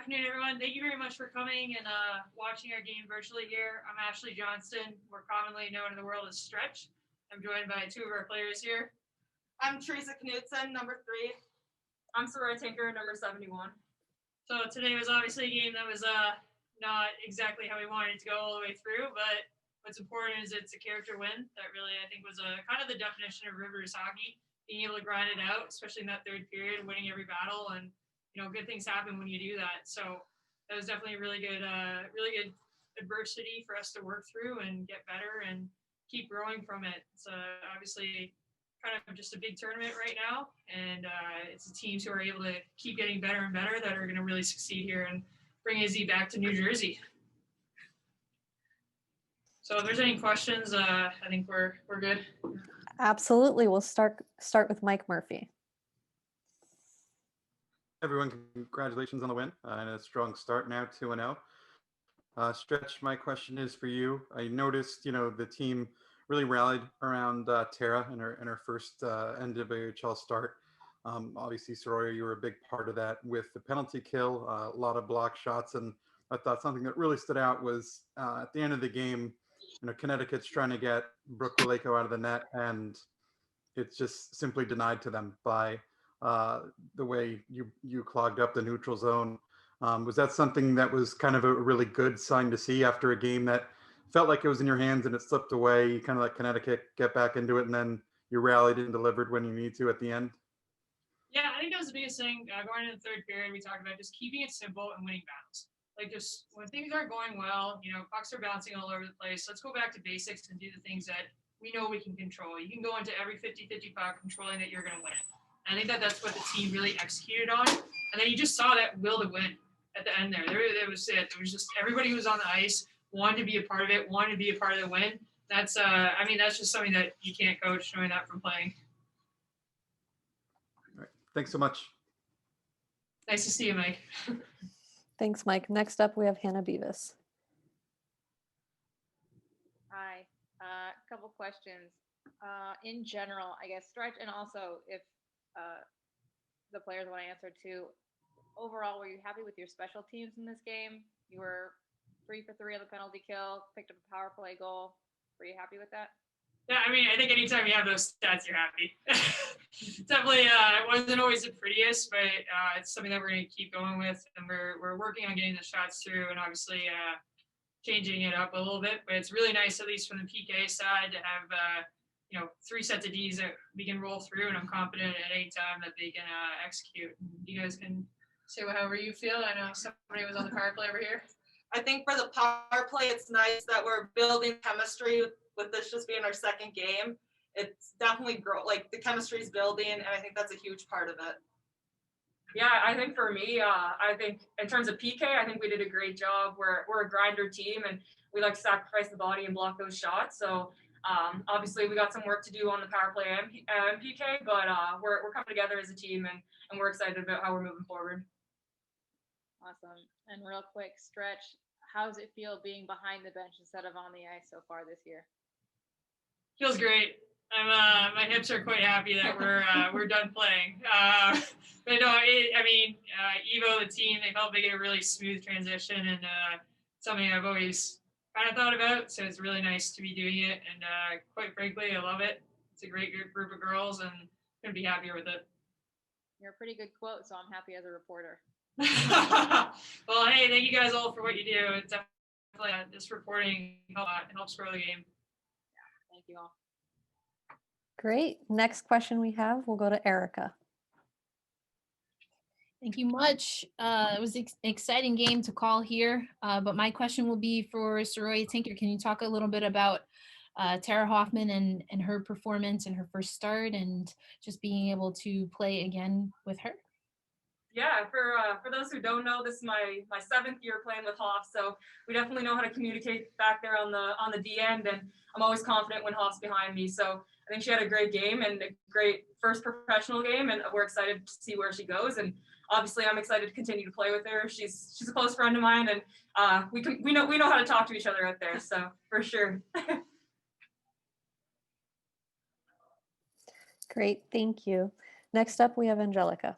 afternoon, everyone. Thank you very much for coming and watching our game virtually here. I'm Ashley Johnston. We're commonly known in the world as Stretch. I'm joined by two of our players here. I'm Theresa Knutson, number 3. I'm Saroya Tinker, number 71. So today was obviously a game that was not exactly how we wanted it to go all the way through, but what's important is it's a character win that really, I think, was a kind of the definition of Rivers hockey, being able to grind it out, especially in that third period, winning every battle, and good things happen when you do that. So that was definitely a really good adversity for us to work through and get better and keep growing from it. It's obviously kind of just a big tournament right now, and it's the teams who are able to keep getting better and better that are going to really succeed here and bring Izzy back to New Jersey. So if there's any questions, I think we're good. Absolutely. We'll start with Mike Murphy. Everyone, congratulations on the win and a strong start now, 2-0. Stretch, my question is for you. I noticed, the team really rallied around Tera in her first NWHL start. Obviously, Saroya, you were a big part of that with the penalty kill, a lot of block shots, and I thought something that really stood out was at the end of the game, Connecticut's trying to get Brooke Waleko out of the net, and it's just simply denied to them by the way you clogged up the neutral zone. Was that something that was kind of a really good sign to see after a game that felt like it was in your hands and it slipped away? You kind of let Connecticut get back into it, and then you rallied and delivered when you need to at the end? Yeah, I think that was the biggest thing. Going into the third period, we talked about just keeping it simple and winning battles. Like, just when things aren't going well, pucks are bouncing all over the place. Let's go back to basics and do the things that we know we can control. You can go into every 50-50 puck controlling that you're going to win. I think that's what the team really executed on. And then you just saw that will to win at the end there. There was it. It was just everybody who was on the ice wanted to be a part of it, wanted to be a part of the win. That's that's just something that you can't coach, knowing that from playing. All right. Thanks so much. Nice to see you, Mike. Thanks, Mike. Next up, we have Hannah Beavis. Hi. A couple questions. In general, I guess, Stretch, and also if the players want to answer too, overall, were you happy with your special teams in this game? You were 3 for 3 on the penalty kill, picked up a power play goal. Were you happy with that? Yeah, I think anytime you have those stats, you're happy. Definitely, it wasn't always the prettiest, but it's something that we're going to keep going with, and we're working on getting the shots through, and obviously changing it up a little bit. But it's really nice, at least from the PK side, to have 3 sets of Ds that we can roll through, and I'm confident at any time that they can execute. You guys can say however you feel. I know somebody was on the power play over here. I think for the power play, it's nice that we're building chemistry with this just being our second game. It's definitely the chemistry is building, and I think that's a huge part of it. Yeah, I think for me, I think in terms of PK, I think we did a great job. We're a grinder team, and we like to sacrifice the body and block those shots. So obviously, we got some work to do on the power play and PK, but we're coming together as a team, and we're excited about how we're moving forward. Awesome. And real quick, Stretch, how does it feel being behind the bench instead of on the ice so far this year? Feels great. My hips are quite happy that we're done playing. But no, Evo, the team, they helped make it a really smooth transition, and something I've always kind of thought about. So it's really nice to be doing it, and quite frankly, I love it. It's a great group of girls, and I'm gonna be happier with it. You're a pretty good quote, so I'm happy as a reporter. Well, hey, thank you guys all for what you do. It's definitely this reporting helps grow the game. Yeah, thank you all. Great. Next question we have, we'll go to Erica. Thank you much. It was an exciting game to call here, but my question will be for Saroya Tinker. Can you talk a little bit about Tera Hoffman and her performance in her first start and just being able to play again with her? Yeah, for those who don't know, this is my 7th year playing with Hoff, so we definitely know how to communicate back there on the D end, and I'm always confident when Hoff's behind me. So I think she had a great game and a great first professional game, and we're excited to see where she goes. And obviously, I'm excited to continue to play with her. She's a close friend of mine, and we know how to talk to each other out there. So for sure. Great, thank you. Next up, we have Angelica.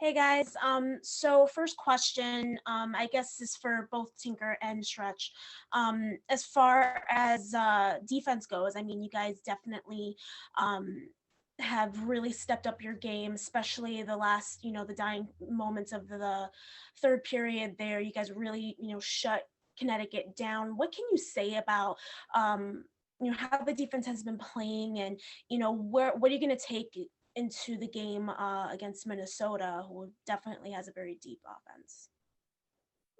Hey guys, so first question, I guess is for both Tinker and Stretch. As far as defense goes, I mean, you guys definitely have really stepped up your game, especially the last, the dying moments of the third period there. You guys really, shut Connecticut down. What can you say about, how the defense has been playing, and, what are you going to take into the game against Minnesota, who definitely has a very deep offense?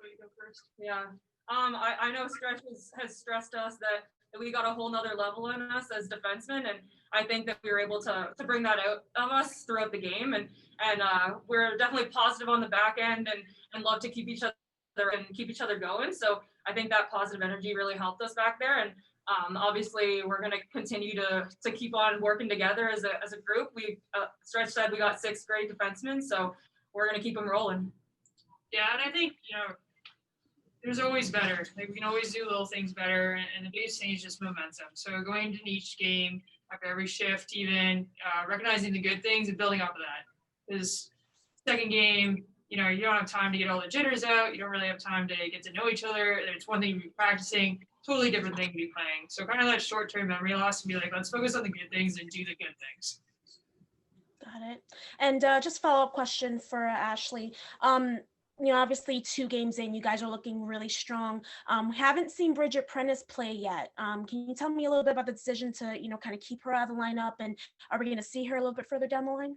You go first. Yeah. I know Stretch has stressed us that we got a whole nother level in us as defensemen, and I think that we were able to bring that out of us throughout the game, and we're definitely positive on the back end and love to keep each other going. So I think that positive energy really helped us back there, and obviously we're going to continue to keep on working together as a group. We Stretch said we got 6 great defensemen, so we're going to keep them rolling. Yeah, and I think, there's always better. Like, we can always do little things better, and the biggest thing is just momentum. So going into each game, after every shift, even recognizing the good things and building off of that. Because second game, you don't have time to get all the jitters out. You don't really have time to get to know each other. It's one thing to be practicing, totally different thing to be playing. So kind of that short-term memory loss and be like, let's focus on the good things and do the good things. Got it. And just follow-up question for Ashley. Obviously 2 games in, you guys are looking really strong. We haven't seen Bridgette Prentiss play yet. Can you tell me a little bit about the decision to, kind of keep her out of the lineup, and are we going to see her a little bit further down the line?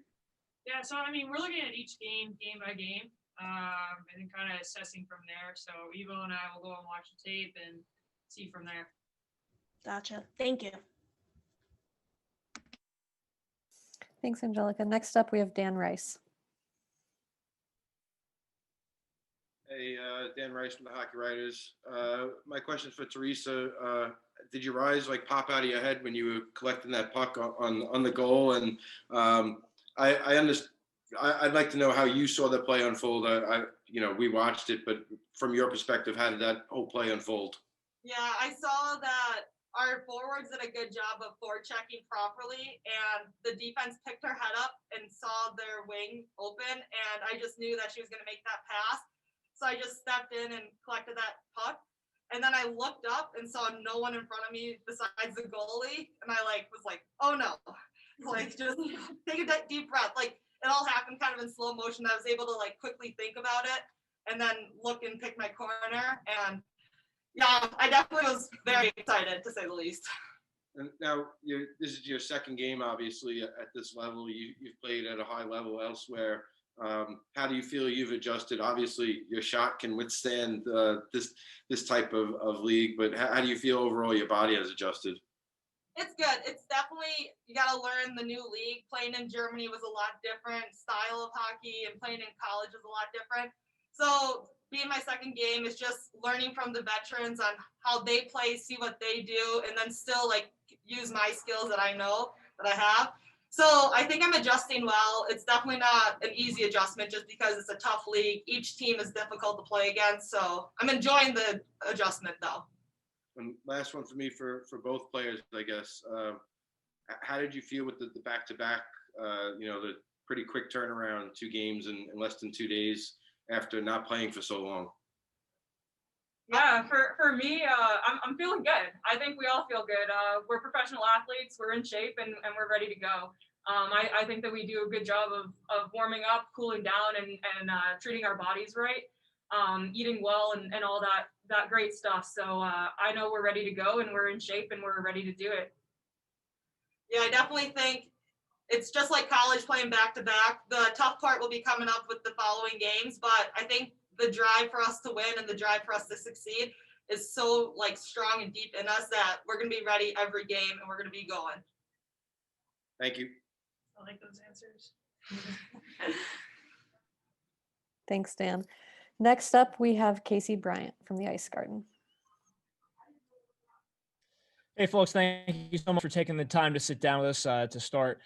Yeah, so I mean, we're looking at each game by game, and then kind of assessing from there. So Evo and I will go and watch the tape and see from there. Gotcha. Thank you. Thanks, Angelica. Next up, we have Dan Rice. Hey, Dan Rice from the Hockey Writers. My question for Theresa, did your eyes pop out of your head when you were collecting that puck on the goal? And I'd like to know how you saw the play unfold. We watched it, but from your perspective, how did that whole play unfold? Yeah, I saw that our forwards did a good job of forechecking properly, and the defense picked her head up and saw their wing open, and I just knew that she was going to make that pass. So I just stepped in and collected that puck. And then I looked up and saw no one in front of me besides the goalie. And I was like, oh no. Just take a deep breath. It all happened kind of in slow motion. I was able to quickly think about it and then look and pick my corner. And yeah, I definitely was very excited, to say the least. And now this is your second game, obviously, at this level. You've played at a high level elsewhere. How do you feel you've adjusted? Obviously, your shot can withstand this type of league, but how do you feel overall your body has adjusted? It's good. It's definitely, you got to learn the new league. Playing in Germany was a lot different style of hockey, and playing in college was a lot different. So being my second game is just learning from the veterans on how they play, see what they do, and then still use my skills that I know that I have. So I think I'm adjusting well. It's definitely not an easy adjustment just because it's a tough league. Each team is difficult to play against. So I'm enjoying the adjustment, though. And last one for me for both players, I guess. How did you feel with the back-to-back, the pretty quick turnaround, 2 games in less than 2 days after not playing for so long? Yeah, for me, I'm feeling good. I think we all feel good. We're professional athletes. We're in shape, and we're ready to go. I think that we do a good job of warming up, cooling down, and treating our bodies right, eating well, and all that great stuff. So I know we're ready to go, and we're in shape, and we're ready to do it. Yeah, I definitely think it's just like college, playing back-to-back. The tough part will be coming up with the following games, but I think the drive for us to win and the drive for us to succeed is so strong and deep in us that we're going to be ready every game, and we're going to be going. Thank you. I like those answers. Thanks, Dan. Next up, we have Casey Bryant from the Ice Garden. Hey, folks, thank you so much for taking the time to sit down with us to start.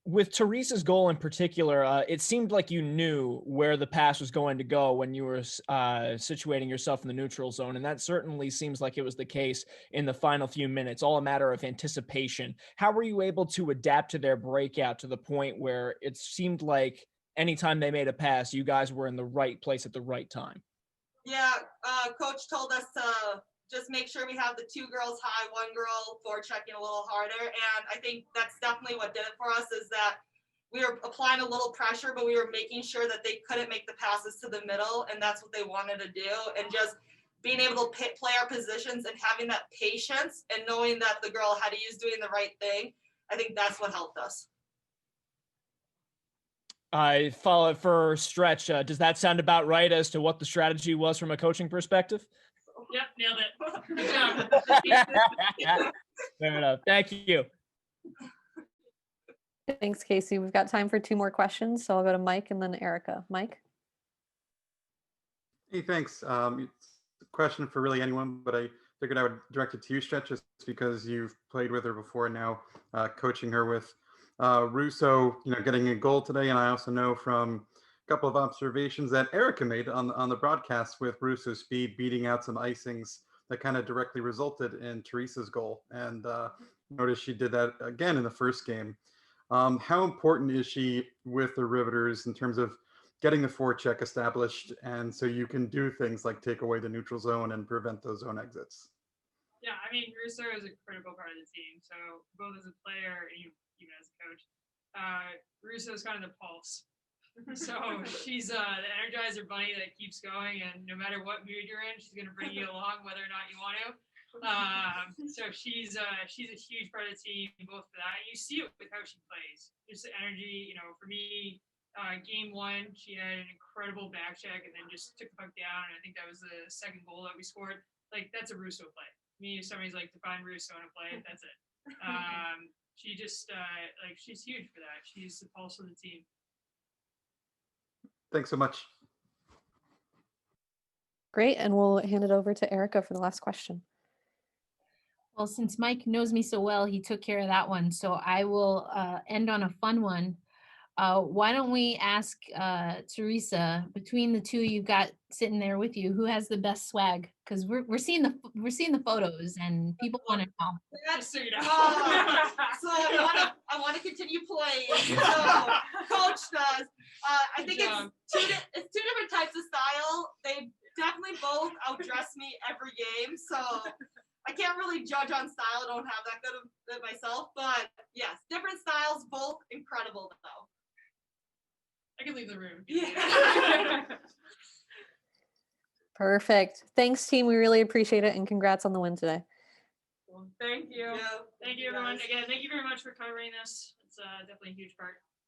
With Theresa's goal in particular, it seemed like you knew where the pass was going to go when you were situating yourself in the neutral zone, and that certainly seems like it was the case in the final few minutes, all a matter of anticipation. How were you able to adapt to their breakout to the point where it seemed like anytime they made a pass, you guys were in the right place at the right time. Yeah, coach told us to just make sure we have the 2 girls high, 1 girl forechecking a little harder. And I think that's definitely what did it for us, is that we were applying a little pressure, but we were making sure that they couldn't make the passes to the middle, and that's what they wanted to do. And just being able to play our positions and having that patience and knowing that the girl ahead of you is doing the right thing, I think that's what helped us. I follow for Stretch. Does that sound about right as to what the strategy was from a coaching perspective? Yep, nailed it. Good job. Fair enough. Thank you. Thanks, Casey. We've got time for 2 more questions, so I'll go to Mike and then Erica. Mike? Hey, thanks. It's a question for really anyone, but I figured I would direct it to you, Stretch, just because you've played with her before and now coaching her with Russo, getting a goal today. And I also know from a couple of observations that Erica made on the broadcast with Russo's speed, beating out some icings that kind of directly resulted in Theresa's goal. And notice she did that again in the first game. How important is she with the Riveters in terms of getting the forecheck established, and so you can do things like take away the neutral zone and prevent those zone exits? Yeah, I mean, Russo is a critical part of the team. So both as a player and even as a coach, Russo is kind of the pulse. So she's the Energizer bunny that keeps going, and no matter what mood you're in, she's going to bring you along whether or not you want to. So she's a huge part of the team, both for that. You see it with how she plays. Just the energy, for me. Game 1, she had an incredible back check and then just took the puck down. And I think that was the second goal that we scored. Like, that's a Russo play. If somebody's like, define Russo in a play, that's it. She just, she's huge for that. She's the pulse of the team. Thanks so much. Great, and we'll hand it over to Erica for the last question. Well, since Mike knows me so well, he took care of that one. So I will end on a fun one. Why don't we ask Theresa, between the 2 you've got sitting there with you, who has the best swag? Because we're seeing the photos and people want to know. Just so you know. So I want to continue playing. So coach does. I think it's 2 different types of style. They definitely both outdress me every game. So I can't really judge on style. I don't have that good of it myself. But yes, different styles, both incredible though. I can leave the room. Yeah. Perfect. Thanks, team. We really appreciate it, and congrats on the win today. Well, thank you. Yeah. Thank you, everyone. Again, thank you very much for covering this. It's definitely a huge part.